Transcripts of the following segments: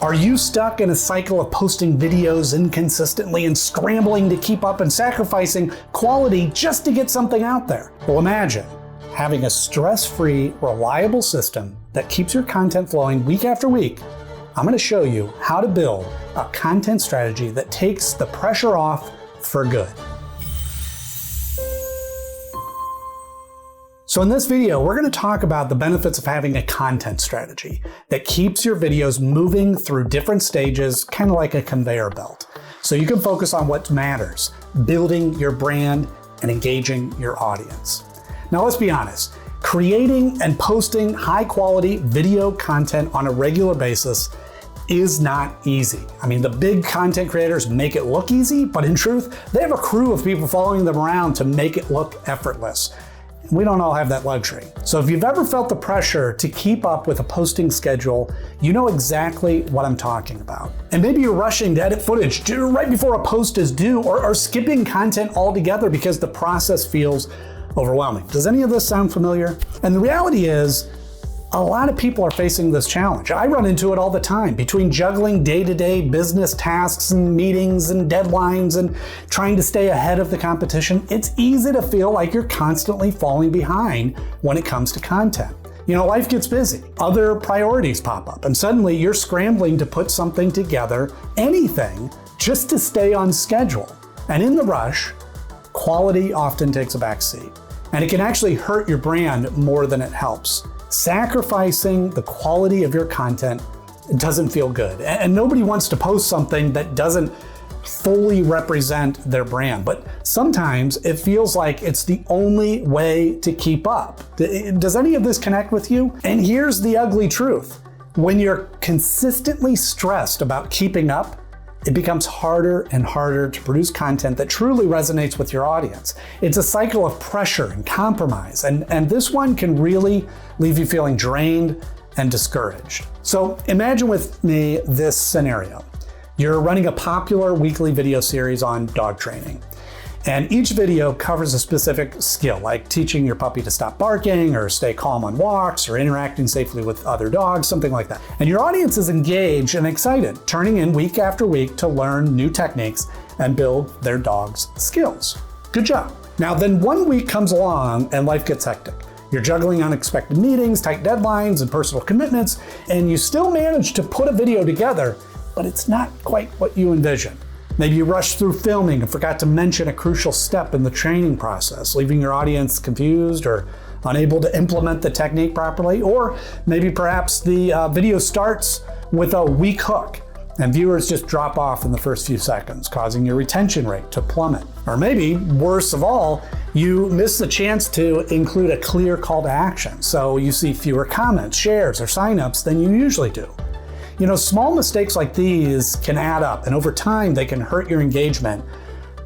Are you stuck in a cycle of posting videos inconsistently and scrambling to keep up and sacrificing quality just to get something out there? Well, imagine having a stress-free, reliable system that keeps your content flowing week after week. I'm going to show you how to build a content strategy that takes the pressure off for good. So in this video, we're going to talk about the benefits of having a content strategy that keeps your videos moving through different stages, kind of like a conveyor belt. So you can focus on what matters, building your brand and engaging your audience. Now let's be honest, creating and posting high quality video content on a regular basis is not easy. I mean, the big content creators make it look easy, but in truth, they have a crew of people following them around to make it look effortless. We don't all have that luxury. So if you've ever felt the pressure to keep up with a posting schedule, you know exactly what I'm talking about. And maybe you're rushing to edit footage right before a post is due, or skipping content altogether because the process feels overwhelming. Does any of this sound familiar? And the reality is, a lot of people are facing this challenge. I run into it all the time between juggling day-to-day business tasks and meetings and deadlines and trying to stay ahead of the competition. It's easy to feel like you're constantly falling behind when it comes to content. You know, life gets busy, other priorities pop up, and suddenly you're scrambling to put something together, anything, just to stay on schedule. And in the rush, quality often takes a back seat. And it can actually hurt your brand more than it helps. Sacrificing the quality of your content doesn't feel good. And nobody wants to post something that doesn't fully represent their brand. But sometimes it feels like it's the only way to keep up. Does any of this connect with you? And here's the ugly truth. When you're consistently stressed about keeping up, it becomes harder and harder to produce content that truly resonates with your audience. It's a cycle of pressure and compromise, and this one can really leave you feeling drained and discouraged. So imagine with me this scenario. You're running a popular weekly video series on dog training, and each video covers a specific skill, like teaching your puppy to stop barking or stay calm on walks or interacting safely with other dogs, something like that. And your audience is engaged and excited, turning in week after week to learn new techniques and build their dog's skills. Good job. Now then one week comes along and life gets hectic. You're juggling unexpected meetings, tight deadlines, and personal commitments, and you still manage to put a video together, but it's not quite what you envisioned. Maybe you rushed through filming and forgot to mention a crucial step in the training process, leaving your audience confused or unable to implement the technique properly. Or maybe perhaps the video starts with a weak hook and viewers just drop off in the first few seconds, causing your retention rate to plummet. Or maybe, worse of all, you miss the chance to include a clear call to action, so you see fewer comments, shares, or signups than you usually do. You know, small mistakes like these can add up, and over time they can hurt your engagement,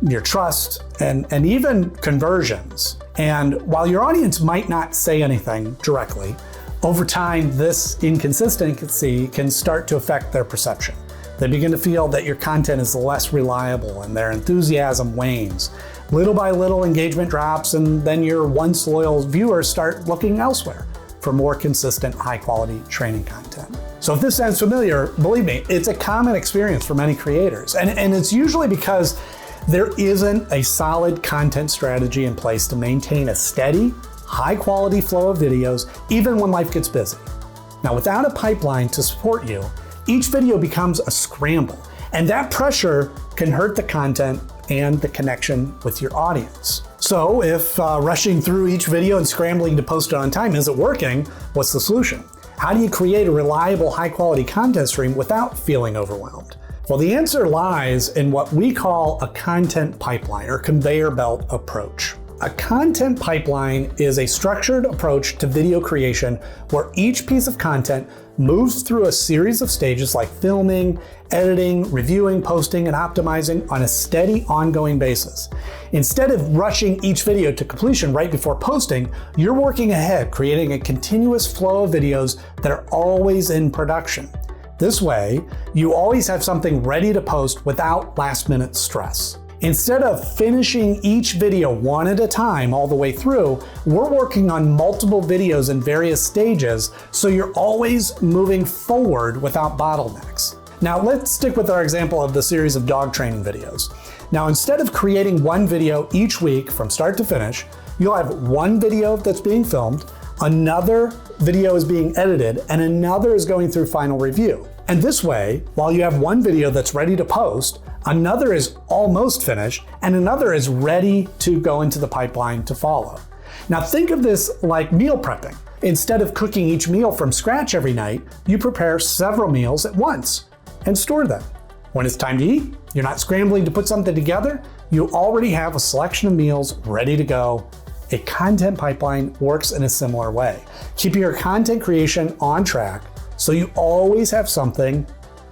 your trust, and even conversions. And while your audience might not say anything directly, over time this inconsistency can start to affect their perception. They begin to feel that your content is less reliable and their enthusiasm wanes. Little by little engagement drops, and then your once loyal viewers start looking elsewhere for more consistent, high-quality training content. So if this sounds familiar, believe me, it's a common experience for many creators. And it's usually because there isn't a solid content strategy in place to maintain a steady, high-quality flow of videos, even when life gets busy. Now, without a pipeline to support you, each video becomes a scramble, and that pressure can hurt the content and the connection with your audience. So if rushing through each video and scrambling to post it on time isn't working, what's the solution? How do you create a reliable, high-quality content stream without feeling overwhelmed? Well, the answer lies in what we call a content pipeline or conveyor belt approach. A content pipeline is a structured approach to video creation where each piece of content moves through a series of stages like filming, editing, reviewing, posting, and optimizing on a steady, ongoing basis. Instead of rushing each video to completion right before posting, you're working ahead, creating a continuous flow of videos that are always in production. This way, you always have something ready to post without last-minute stress. Instead of finishing each video one at a time all the way through, we're working on multiple videos in various stages, so you're always moving forward without bottlenecks. Now let's stick with our example of the series of dog training videos. Now instead of creating one video each week from start to finish, you'll have one video that's being filmed, another video is being edited, and another is going through final review. And this way, while you have one video that's ready to post, another is almost finished, and another is ready to go into the pipeline to follow. Now think of this like meal prepping. Instead of cooking each meal from scratch every night, you prepare several meals at once and store them. When it's time to eat, you're not scrambling to put something together, you already have a selection of meals ready to go. A content pipeline works in a similar way, keeping your content creation on track so you always have something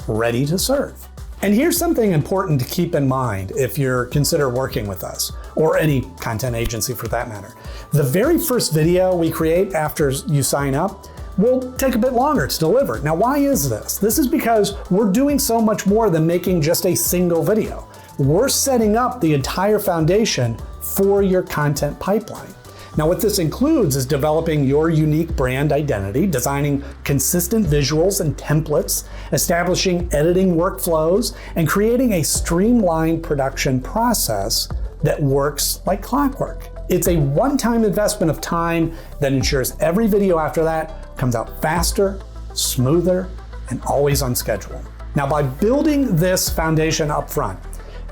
ready to serve. And here's something important to keep in mind if you're consider working with us, or any content agency for that matter. The very first video we create after you sign up will take a bit longer to deliver. Now, why is this? This is because we're doing so much more than making just a single video. We're setting up the entire foundation for your content pipeline. Now, what this includes is developing your unique brand identity, designing consistent visuals and templates, establishing editing workflows, and creating a streamlined production process that works like clockwork. It's a one-time investment of time that ensures every video after that comes out faster, smoother, and always on schedule. Now, by building this foundation up front,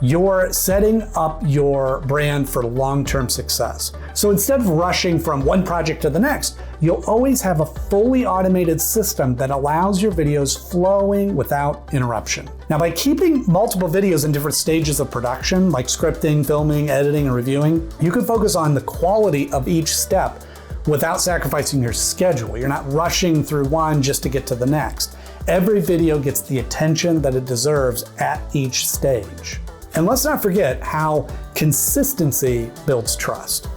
you're setting up your brand for long-term success. So instead of rushing from one project to the next, you'll always have a fully automated system that allows your videos flowing without interruption. Now, by keeping multiple videos in different stages of production, like scripting, filming, editing, and reviewing, you can focus on the quality of each step without sacrificing your schedule. You're not rushing through one just to get to the next. Every video gets the attention that it deserves at each stage. And let's not forget how consistency builds trust.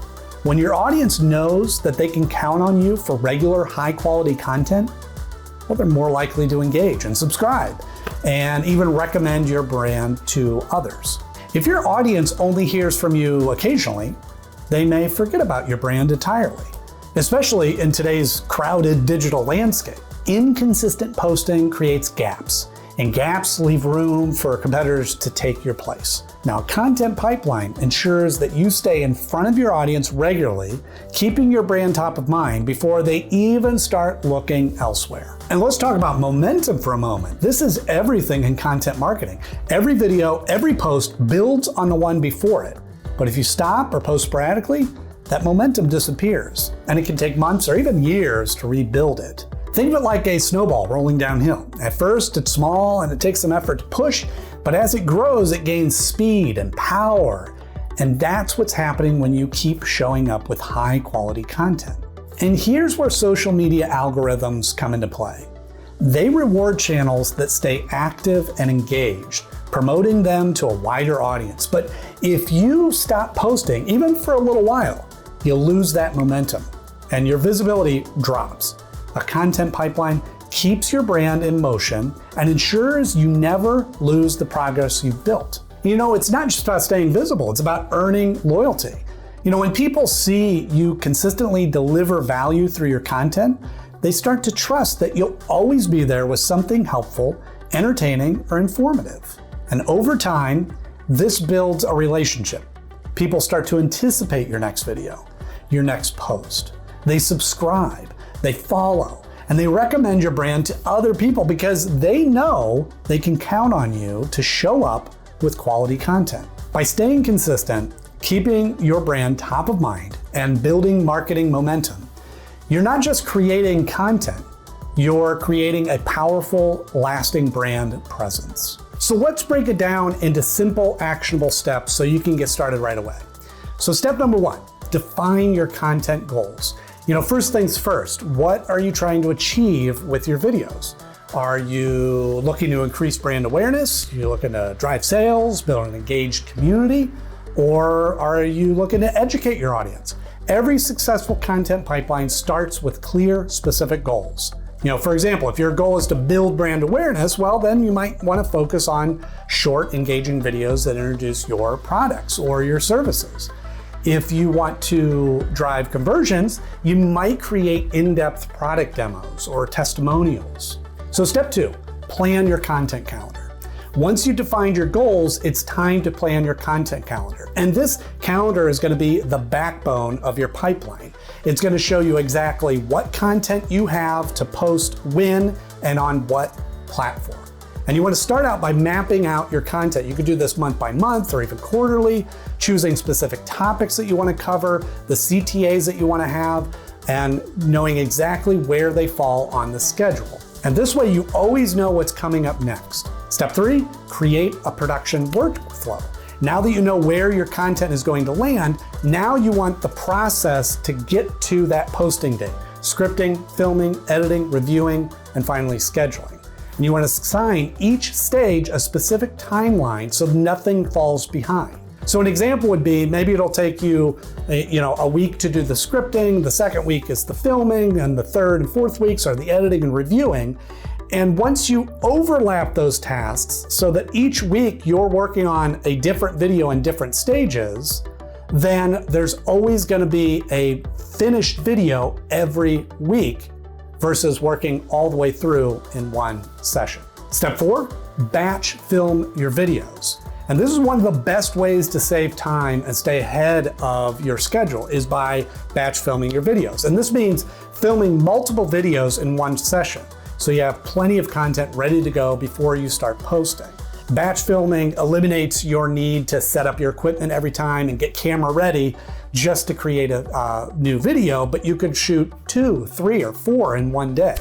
When your audience knows that they can count on you for regular high-quality content, well, they're more likely to engage and subscribe, and even recommend your brand to others. If your audience only hears from you occasionally, they may forget about your brand entirely, especially in today's crowded digital landscape. Inconsistent posting creates gaps, and gaps leave room for competitors to take your place. Now, a content pipeline ensures that you stay in front of your audience regularly, keeping your brand top of mind before they even start looking elsewhere. And let's talk about momentum for a moment. This is everything in content marketing. Every video, every post builds on the one before it. But if you stop or post sporadically, that momentum disappears, and it can take months or even years to rebuild it. Think of it like a snowball rolling downhill. At first, it's small and it takes some effort to push, but as it grows, it gains speed and power. And that's what's happening when you keep showing up with high quality content. And here's where social media algorithms come into play. They reward channels that stay active and engaged, promoting them to a wider audience. But if you stop posting, even for a little while, you'll lose that momentum and your visibility drops. A content pipeline keeps your brand in motion and ensures you never lose the progress you've built. You know, it's not just about staying visible, it's about earning loyalty. You know, when people see you consistently deliver value through your content, they start to trust that you'll always be there with something helpful, entertaining, or informative. And over time, this builds a relationship. People start to anticipate your next video, your next post. They subscribe, they follow, and they recommend your brand to other people because they know they can count on you to show up with quality content. By staying consistent, keeping your brand top of mind, and building marketing momentum, you're not just creating content, you're creating a powerful, lasting brand presence. So let's break it down into simple, actionable steps so you can get started right away. So step number one, define your content goals. You know, first things first, what are you trying to achieve with your videos? Are you looking to increase brand awareness? Are you looking to drive sales, build an engaged community? Or are you looking to educate your audience? Every successful content pipeline starts with clear, specific goals. You know, for example, if your goal is to build brand awareness, well, then you might want to focus on short, engaging videos that introduce your products or your services. If you want to drive conversions, you might create in-depth product demos or testimonials. So step two, plan your content calendar. Once you defined your goals, it's time to plan your content calendar. And this calendar is going to be the backbone of your pipeline. It's going to show you exactly what content you have to post when and on what platform. And you want to start out by mapping out your content. You could do this month by month or even quarterly, choosing specific topics that you want to cover, the CTAs that you want to have, and knowing exactly where they fall on the schedule. And this way you always know what's coming up next. Step 3, create a production workflow. Now that you know where your content is going to land, now you want the process to get to that posting date. Scripting, filming, editing, reviewing, and finally scheduling. And you want to assign each stage a specific timeline so nothing falls behind. So an example would be, maybe it'll take you, a week to do the scripting, the second week is the filming, and the third and fourth weeks are the editing and reviewing. And once you overlap those tasks so that each week you're working on a different video in different stages, then there's always going to be a finished video every week versus working all the way through in one session. Step 4, batch film your videos. And this is one of the best ways to save time and stay ahead of your schedule is by batch filming your videos. And this means filming multiple videos in one session, so you have plenty of content ready to go before you start posting. Batch filming eliminates your need to set up your equipment every time and get camera ready just to create a new video, but you could shoot 2, 3, or 4 in one day.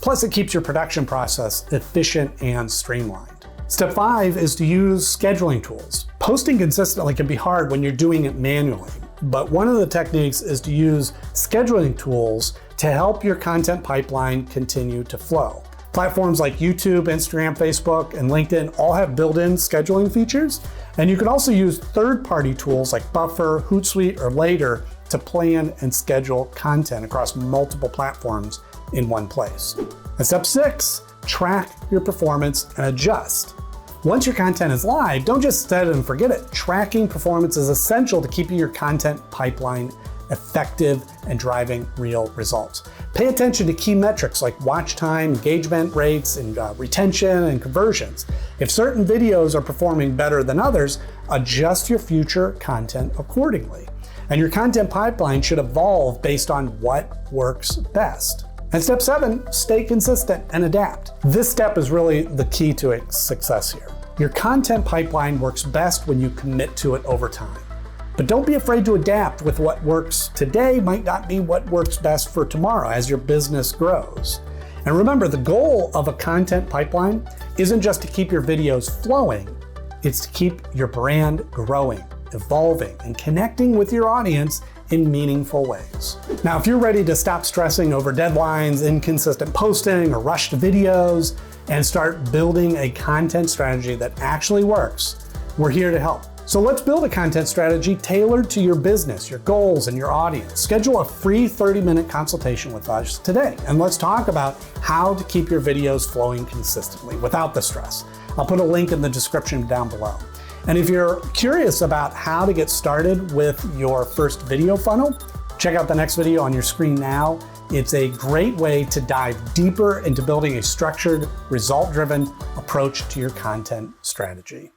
Plus, it keeps your production process efficient and streamlined. Step 5 is to use scheduling tools. Posting consistently can be hard when you're doing it manually, but one of the techniques is to use scheduling tools to help your content pipeline continue to flow. Platforms like YouTube, Instagram, Facebook, and LinkedIn all have built-in scheduling features, and you can also use third-party tools like Buffer, Hootsuite, or Later to plan and schedule content across multiple platforms in one place. And step 6, track your performance and adjust. Once your content is live, don't just set it and forget it. Tracking performance is essential to keeping your content pipeline effective and driving real results. Pay attention to key metrics like watch time, engagement rates, and retention and conversions. If certain videos are performing better than others, adjust your future content accordingly. And your content pipeline should evolve based on what works best. And step 7, stay consistent and adapt. This step is really the key to success here. Your content pipeline works best when you commit to it over time. But don't be afraid to adapt. With what works today might not be what works best for tomorrow as your business grows. And remember, the goal of a content pipeline isn't just to keep your videos flowing, it's to keep your brand growing, evolving, and connecting with your audience in meaningful ways. Now, if you're ready to stop stressing over deadlines, inconsistent posting, or rushed videos, and start building a content strategy that actually works, we're here to help. So let's build a content strategy tailored to your business, your goals, and your audience. Schedule a free 30-minute consultation with us today, and let's talk about how to keep your videos flowing consistently without the stress. I'll put a link in the description down below. And if you're curious about how to get started with your first video funnel, check out the next video on your screen now. It's a great way to dive deeper into building a structured, result-driven approach to your content strategy.